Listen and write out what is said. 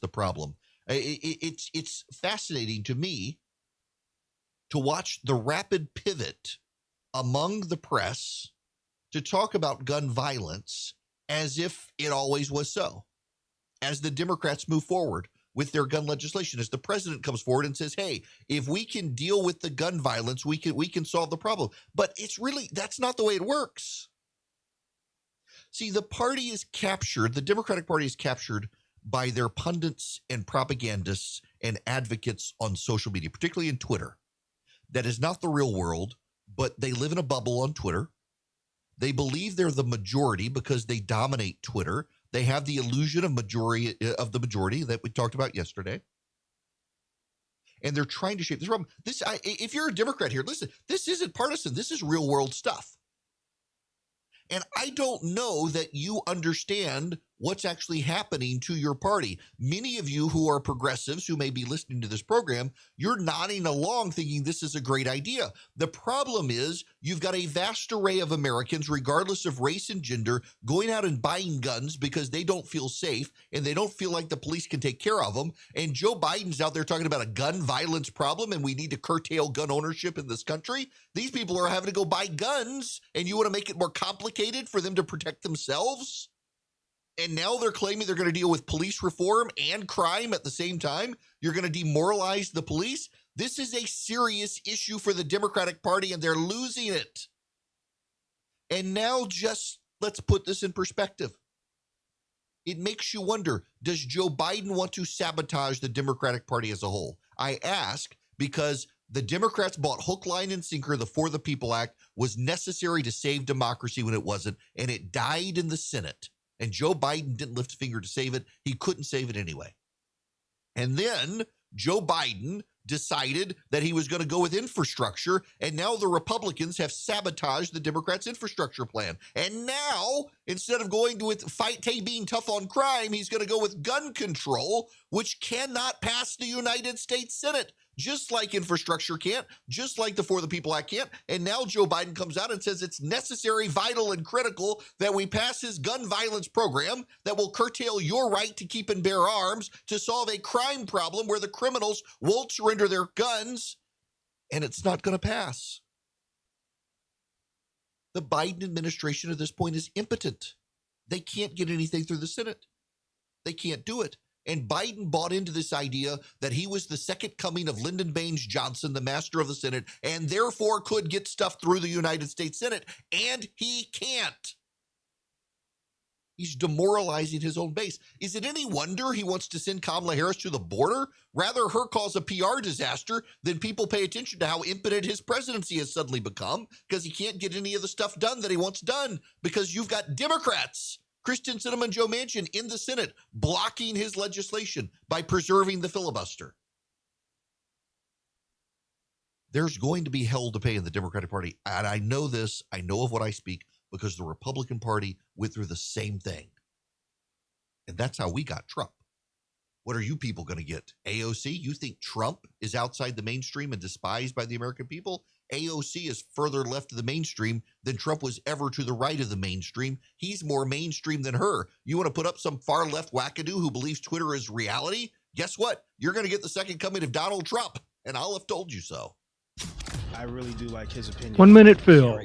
the problem. It's fascinating to me to watch the rapid pivot among the press to talk about gun violence as if it always was so. As the Democrats move forward with their gun legislation, as the president comes forward and says, hey, if we can deal with the gun violence, we can solve the problem. But that's not the way it works. See, the Democratic Party is captured by their pundits and propagandists and advocates on social media, particularly in Twitter. That is not the real world, but they live in a bubble on Twitter. They believe they're the majority because they dominate Twitter. They have the illusion of the majority that we talked about yesterday. And they're trying to shape this problem. If you're a Democrat here, listen, this isn't partisan. This is real world stuff. And I don't know that you understand what's actually happening to your party. Many of you who are progressives who may be listening to this program, you're nodding along thinking this is a great idea. The problem is you've got a vast array of Americans, regardless of race and gender, going out and buying guns because they don't feel safe and they don't feel like the police can take care of them. And Joe Biden's out there talking about a gun violence problem and we need to curtail gun ownership in this country. These people are having to go buy guns and you want to make it more complicated for them to protect themselves? And now they're claiming they're going to deal with police reform and crime at the same time. You're going to demoralize the police. This is a serious issue for the Democratic Party, and they're losing it. And now let's put this in perspective. It makes you wonder, does Joe Biden want to sabotage the Democratic Party as a whole? I ask because the Democrats bought hook, line, and sinker. The For the People Act was necessary to save democracy when it wasn't, and it died in the Senate. And Joe Biden didn't lift a finger to save it. He couldn't save it anyway. And then Joe Biden decided that he was going to go with infrastructure, and now the Republicans have sabotaged the Democrats' infrastructure plan. And now, instead of going with being tough on crime, he's going to go with gun control, which cannot pass the United States Senate. Just like infrastructure can't, just like the For the People Act can't. And now Joe Biden comes out and says it's necessary, vital, and critical that we pass his gun violence program that will curtail your right to keep and bear arms to solve a crime problem where the criminals won't surrender their guns, and it's not going to pass. The Biden administration at this point is impotent. They can't get anything through the Senate. They can't do it. And Biden bought into this idea that he was the second coming of Lyndon Baines Johnson, the master of the Senate, and therefore could get stuff through the United States Senate, and he can't. He's demoralizing his own base. Is it any wonder he wants to send Kamala Harris to the border? Rather her cause a PR disaster than people pay attention to how impotent his presidency has suddenly become because he can't get any of the stuff done that he wants done because you've got Democrats, Kristen Sinema and Joe Manchin in the Senate blocking his legislation by preserving the filibuster. There's going to be hell to pay in the Democratic Party. And I know this. I know of what I speak because the Republican Party went through the same thing. And that's how we got Trump. What are you people going to get? AOC? You think Trump is outside the mainstream and despised by the American people? AOC is further left of the mainstream than Trump was ever to the right of the mainstream. He's more mainstream than her. You want to put up some far left wackadoo who believes Twitter is reality? Guess what? You're going to get the second coming of Donald Trump, and I'll have told you so. I really do like his opinion. 1 minute, Phil.